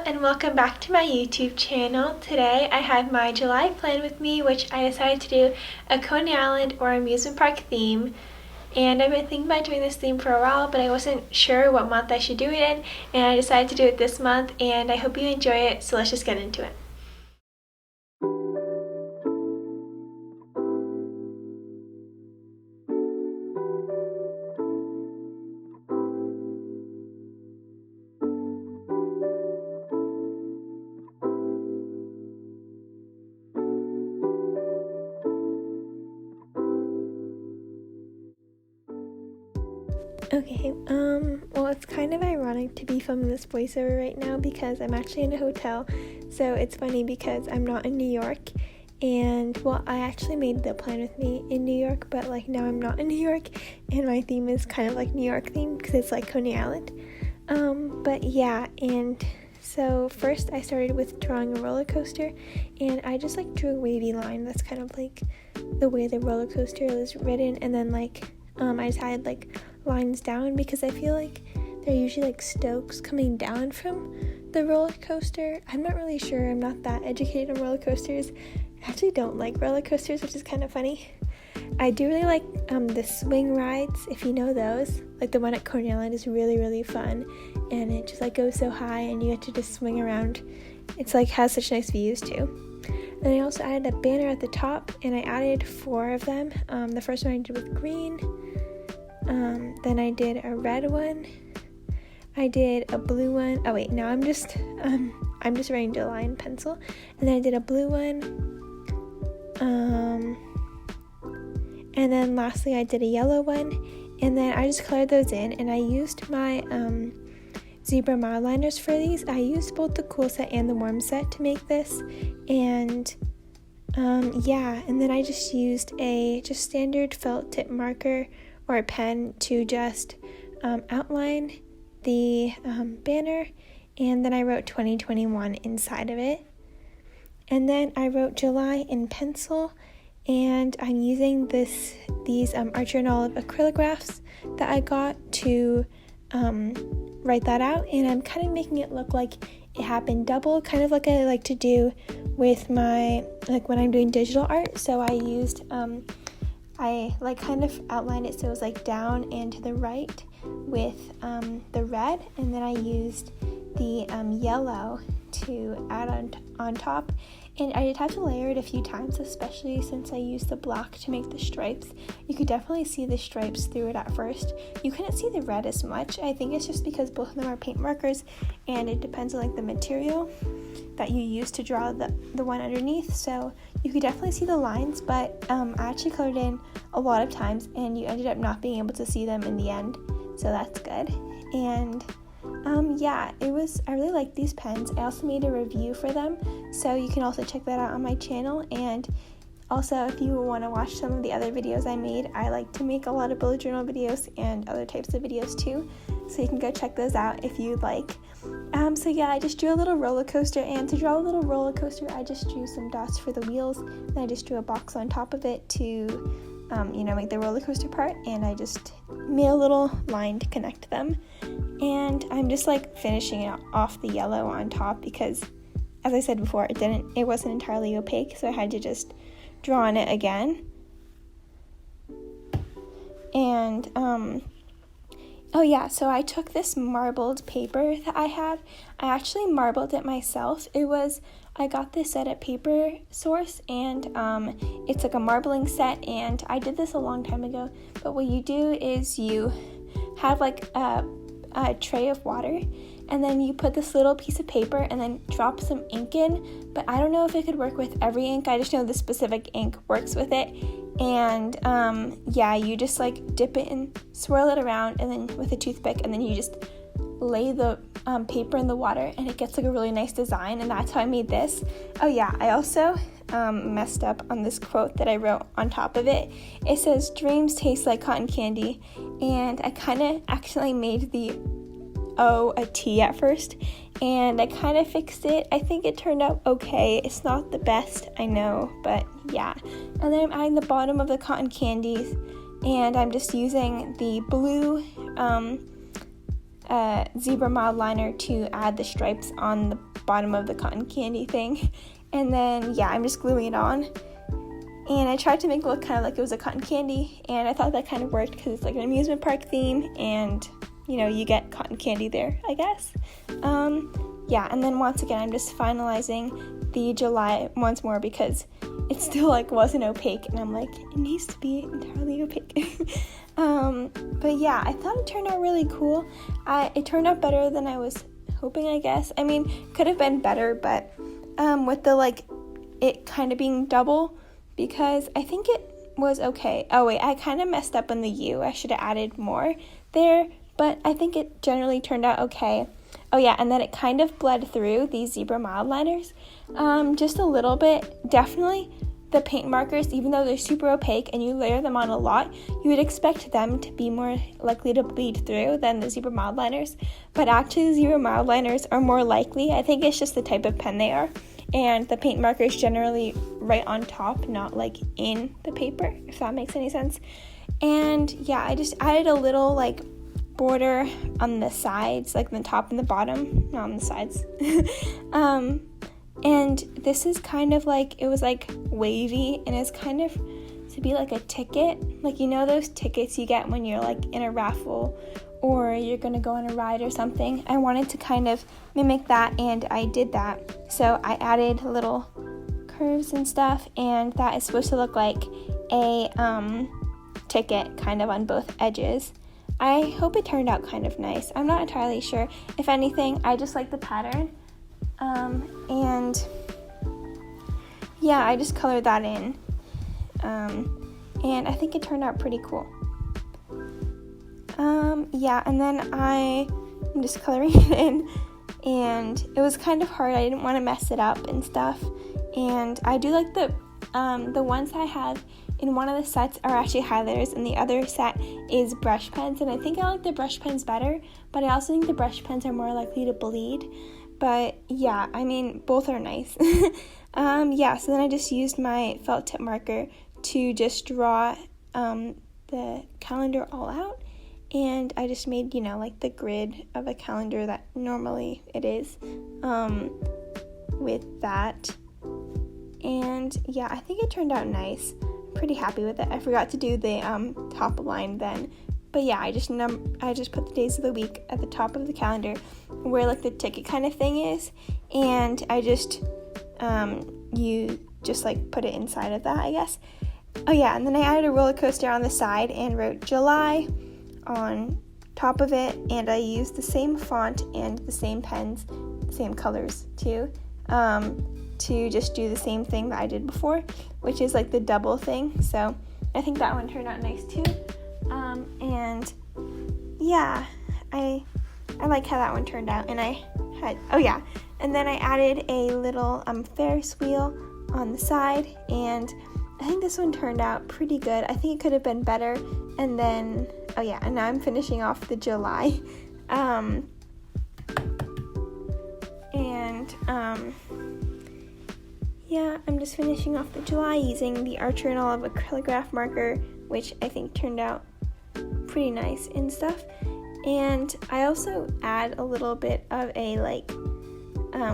and welcome back to my YouTube channel. Today I have my July plan with me, which I decided to do a Coney Island or amusement park theme. And I've been thinking about doing this theme for a while, but I wasn't sure what month I should do it in, and I decided to do it this month, and I hope you enjoy it, so let's just get into it. Okay, well, it's kind of ironic to be filming this voiceover right now because I'm actually in a hotel, so it's funny because I'm not in New York, and, well, I actually made the plan with me in New York, but, now I'm not in New York, and my theme is kind of New York themed because it's Coney Island, but yeah, and so first I started with drawing a roller coaster, and I just, drew a wavy line that's kind of, the way the roller coaster is written, and then, I just added, lines down because I feel they're usually strokes coming down from the roller coaster. I'm not really sure. I'm not that educated on roller coasters. I actually don't like roller coasters, which is kind of funny. I do really like the swing rides, if you know those. The one at Coney Island is really, really fun, and it just goes so high and you get to just swing around. It's has such nice views too. And I also added a banner at the top, and I added 4 of them. The first one I did with green. Then I did a red one. I did a blue one. Oh wait, now I'm just writing July in pencil. And then I did a blue one. And then lastly I did a yellow one. And then I just colored those in, and I used my zebra mileliners for these. I used both the cool set and the warm set to make this. And and then I just used a standard felt tip marker or a pen to just outline the banner, and then I wrote 2021 inside of it. And then I wrote July in pencil, and I'm using these Archer and Olive acryllagraphs that I got to write that out, and I'm kind of making it look like it happened double, kind of like I like to do with my, when I'm doing digital art. So I used I kind of outlined it so it was down and to the right with the red, and then I used the yellow to add on top, and I did have to layer it a few times, especially since I used the block to make the stripes. You could definitely see the stripes through it at first. You couldn't see the red as much. I think it's just because both of them are paint markers, and it depends on the material that you use to draw the one underneath, so you could definitely see the lines, but I actually colored in a lot of times, and you ended up not being able to see them in the end, so that's good. And I really like these pens. I also made a review for them, so you can also check that out on my channel. And also, if you want to watch some of the other videos I made, I like to make a lot of bullet journal videos and other types of videos too, so you can go check those out if you'd like. I just drew a little roller coaster, and to draw a little roller coaster, I just drew some dots for the wheels, and I just drew a box on top of it to make the roller coaster part, and I just made a little line to connect them. And I'm just finishing it off the yellow on top because, as I said before, it wasn't entirely opaque, so I had to just draw on it again. And so I took this marbled paper that I had. I actually marbled it myself. I got this set at Paper Source, and it's a marbling set, and I did this a long time ago. But what you do is you have a tray of water, and then you put this little piece of paper and then drop some ink in, but I don't know if it could work with every ink. I just know this specific ink works with it. And you just dip it and swirl it around, and then with a toothpick, and then you just lay the paper in the water, and it gets a really nice design, and that's how I made this. I also messed up on this quote that I wrote on top of it. It says, "Dreams taste like cotton candy," and I kind of accidentally made the O a T at first, and I kind of fixed it. I think it turned out okay. It's not the best, I know, but yeah. And then I'm adding the bottom of the cotton candies, and I'm just using the blue zebra mild liner to add the stripes on the bottom of the cotton candy thing. And then, yeah, I'm just gluing it on. And I tried to make it look kind of like it was a cotton candy, and I thought that kind of worked because it's like an amusement park theme, and, you know, you get cotton candy there, I guess. Yeah, and then once again, I'm just finalizing the July once more because it still, like, wasn't opaque, and I'm like, it needs to be entirely opaque. But yeah, I thought it turned out really cool. It turned out better than I was hoping, I guess. I mean, could have been better, but with the, like, it kind of being double, because I think it was okay. Oh wait, I kind of messed up on the U. I should have added more there, but I think it generally turned out okay. Oh yeah, and then it kind of bled through these zebra mild liners, just a little bit. Definitely the paint markers, even though they're super opaque and you layer them on a lot, you would expect them to be more likely to bleed through than the zebra mild liners. But actually, the zebra mild liners are more likely. I think it's just the type of pen they are. And the paint marker is generally right on top, not like in the paper, if that makes any sense. And yeah, I just added a little like border on the sides, like the top and the bottom, not on the sides. And this is kind of like, it was like wavy, and it's kind of to be like a ticket. Like, you know those tickets you get when you're like in a raffle or you're gonna go on a ride or something? I wanted to kind of mimic that, and I did that. So I added little curves and stuff, and that is supposed to look like a ticket kind of on both edges. I hope it turned out kind of nice. I'm not entirely sure. If anything, I just like the pattern. And yeah, I just colored that in. And I think it turned out pretty cool. Yeah, and then I'm just coloring it in, and it was kind of hard. I didn't want to mess it up and stuff. And I do like the ones I have in one of the sets are actually highlighters, and the other set is brush pens, and I think I like the brush pens better, but I also think the brush pens are more likely to bleed. But yeah, I mean, both are nice. Yeah, so then I just used my felt tip marker to just draw the calendar all out, and I just made, you know, like the grid of a calendar that normally it is, with that. And yeah, I think it turned out nice. Pretty happy with it. I forgot to do the top line then, but yeah, I just put the days of the week at the top of the calendar where like the ticket kind of thing is, and I just you just like put it inside of that, I guess. Oh yeah, and then I added a roller coaster on the side and wrote July on top of it, and I used the same font and the same pens, same colors too, to just do the same thing that I did before, which is like the double thing. So I think that one turned out nice too. And yeah, I like how that one turned out. And and then I added a little Ferris wheel on the side, and I think this one turned out pretty good. I think it could have been better. And then and now I'm finishing off the July. Yeah, I'm just finishing off the July using the Archer and Olive acryllagraph marker, which I think turned out pretty nice and stuff. And I also add a little bit of a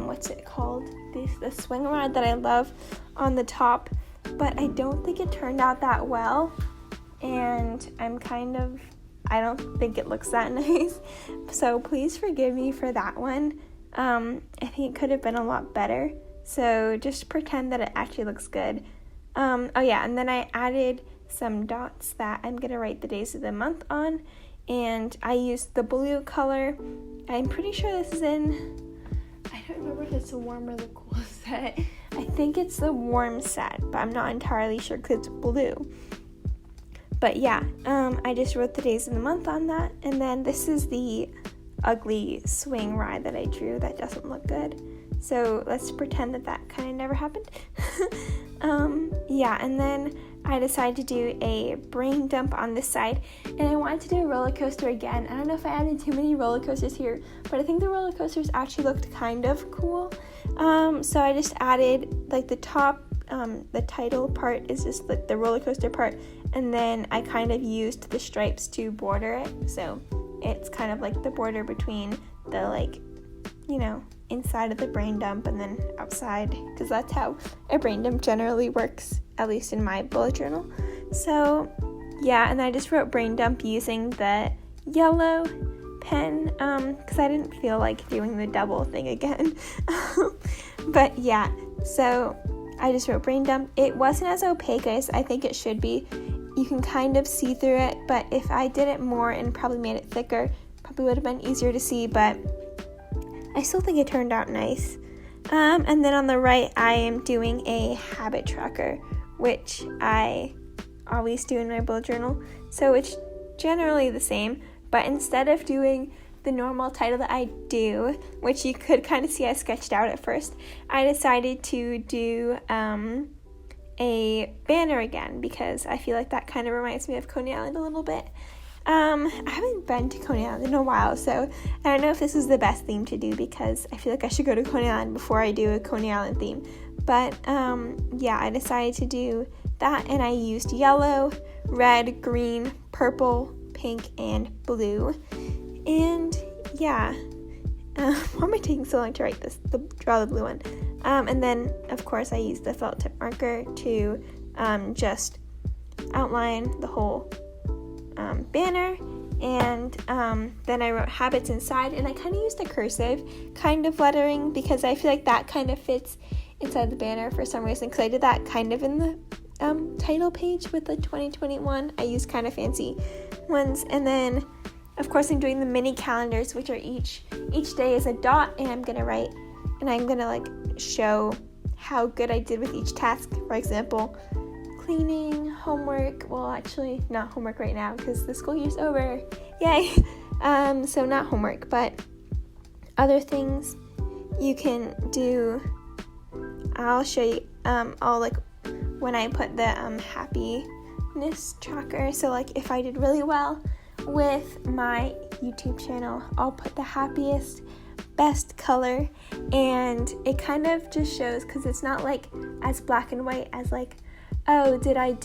what's it called? The swing rod that I love on the top, but I don't think it turned out that well. And I don't think it looks that nice. So please forgive me for that one. I think it could have been a lot better. So just pretend that it actually looks good. And then I added some dots that I'm going to write the days of the month on. And I used the blue color. I'm pretty sure this is I don't remember if it's the warm or the cool set. I think it's the warm set, but I'm not entirely sure because it's blue. But yeah, I just wrote the days of the month on that. And then this is the ugly swing ride that I drew that doesn't look good. So let's pretend that kind of never happened. And then I decided to do a brain dump on this side, and I wanted to do a roller coaster again. I don't know if I added too many roller coasters here, but I think the roller coasters actually looked kind of cool. So I just added like the top, the title part is just like the roller coaster part, and then I kind of used the stripes to border it. So it's kind of like the border between the, like, you know, inside of the brain dump and then outside, because that's how a brain dump generally works, at least in my bullet journal. So yeah, and I just wrote brain dump using the yellow pen, because I didn't feel like doing the double thing again. But yeah, so I just wrote brain dump. It wasn't as opaque as I think it should be. You can kind of see through it, but if I did it more and probably made it thicker, probably would have been easier to see, but I still think it turned out nice. And then on the right, I am doing a habit tracker, which I always do in my bullet journal. So it's generally the same, but instead of doing the normal title that I do, which you could kind of see I sketched out at first, I decided to do a banner again, because I feel like that kind of reminds me of Coney Island a little bit. I haven't been to Coney Island in a while, so I don't know if this is the best theme to do, because I feel like I should go to Coney Island before I do a Coney Island theme. But yeah, I decided to do that, and I used yellow, red, green, purple, pink, and blue. And yeah, why am I taking so long to write this? Draw the blue one. And then, of course, I used the felt tip marker to just outline the whole banner, and then I wrote habits inside, and I kind of used a cursive kind of lettering because I feel like that kind of fits inside the banner for some reason, because I did that kind of in the title page with the 2021. I used kind of fancy ones. And then, of course, I'm doing the mini calendars, which are each day is a dot, and I'm gonna write, and I'm gonna like show how good I did with each task. For example, cleaning, homework. Well, actually, not homework right now because the school year's over. Yay! So not homework, but other things you can do. I'll show you. I'll like when I put the happiness tracker. So like if I did really well with my YouTube channel, I'll put the happiest, best color, and it kind of just shows, because it's not like as black and white as like, oh, did I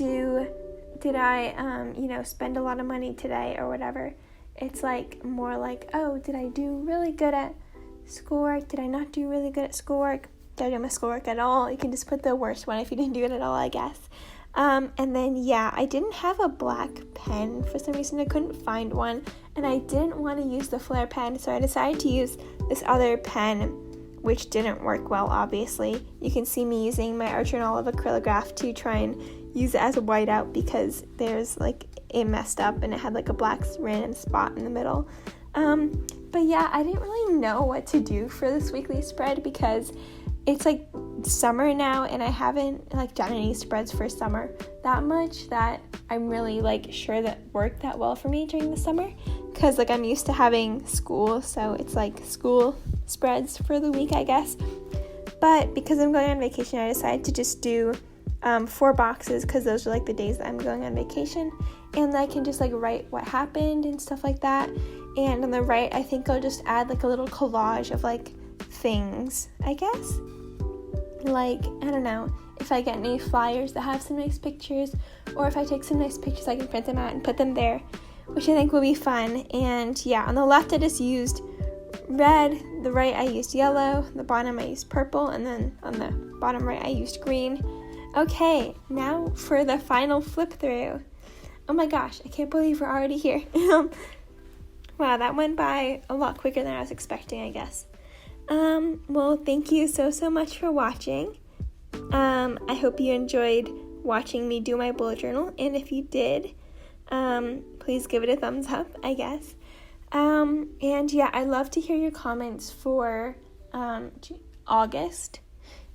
spend a lot of money today or whatever. It's like more like, oh, did I do really good at schoolwork? Did I not do really good at schoolwork? Did I do my schoolwork at all? You can just put the worst one if you didn't do it at all, I guess. And then, yeah, I didn't have a black pen. For some reason, I couldn't find one, and I didn't want to use the Flair pen, so I decided to use this other pen, which didn't work well, obviously. You can see me using my Art Journal of acryllagraph to try and use it as a whiteout, because there's, like, it messed up, and it had, like, a black random spot in the middle. But, yeah, I didn't really know what to do for this weekly spread, because it's like summer now, and I haven't like done any spreads for summer that much that I'm really like sure that worked that well for me during the summer, because like I'm used to having school, so it's like school spreads for the week, I guess. But because I'm going on vacation, I decided to just do 4 boxes, because those are like the days that I'm going on vacation, and I can just like write what happened and stuff like that. And on the right, I think I'll just add like a little collage of like things, I guess. Like, I don't know, if I get any flyers that have some nice pictures, or if I take some nice pictures, I can print them out and put them there, which I think will be fun. And yeah, on the left I just used red, the right I used yellow, the bottom I used purple, and then on the bottom right I used green. Okay, now for the final flip through. Oh my gosh, I can't believe we're already here. Wow, that went by a lot quicker than I was expecting, I guess. Well, thank you so much for watching. I hope you enjoyed watching me do my bullet journal, and if you did, please give it a thumbs up, I guess. And yeah, I'd love to hear your comments for August.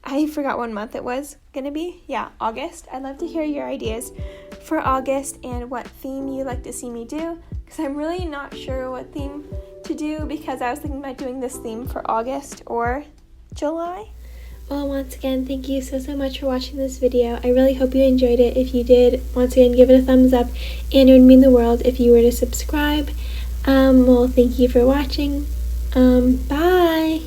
I forgot what month it was gonna be. Yeah, August. I'd love to hear your ideas for August and what theme you'd like to see me do, because I'm really not sure what theme to do, because I was thinking about doing this theme for August or July. Well, once again, thank you so much for watching this video. I really hope you enjoyed it. If you did, once again, give it a thumbs up, and it would mean the world if you were to subscribe. Well, thank you for watching. Bye!